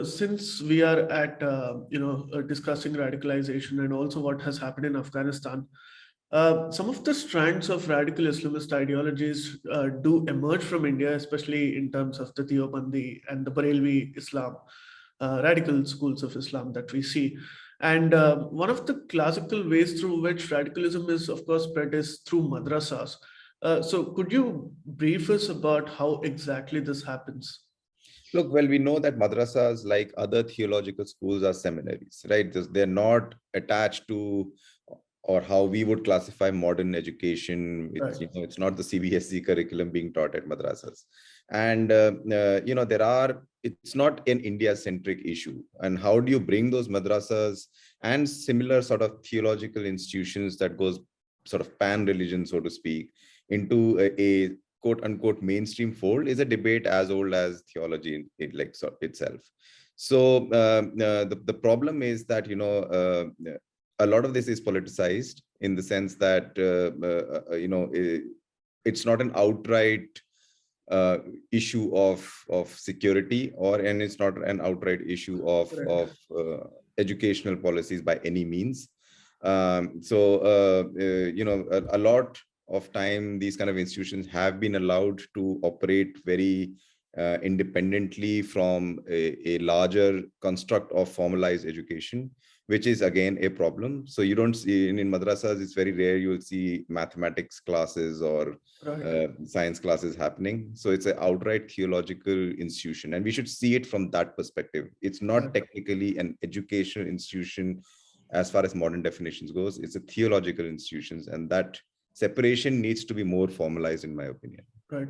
since we are at discussing radicalization and also what has happened in Afghanistan, some of the strands of radical Islamist ideologies do emerge from India, especially in terms of the Deobandi and the Barelvi Islam, radical schools of Islam that we see. And one of the classical ways through which radicalism is, of course, spread is through madrasas. So, could you brief us about how exactly this happens? Look, well, we know that madrasas, like other theological schools, are seminaries, right? They're not attached to, or how we would classify modern education. It's, Right. it's not the CBSE curriculum being taught at madrasas. And, it's not an India-centric issue. And how do you bring those madrasas and similar sort of theological institutions that goes sort of pan-religion, so to speak, into a quote unquote mainstream fold is a debate as old as theology itself. So the problem is that a lot of this is politicized in the sense that it's not an outright issue of security, and it's not an outright issue of educational policies by any means. A lot of time these kind of institutions have been allowed to operate very independently from a larger construct of formalized education, which is again a problem. So you don't see in madrasas, it's very rare you will see mathematics classes or science classes happening. So it's an outright theological institution, and we should see it from that perspective. It's not technically an educational institution as far as modern definitions goes. It's a theological institutions, and that separation needs to be more formalized, in my opinion. Right.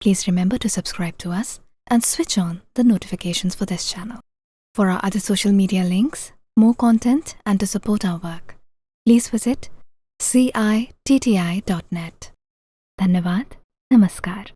Please remember to subscribe to us and switch on the notifications for this channel. For our other social media links, more content, and to support our work, please visit citti.net. Dhanyavad. Namaskar.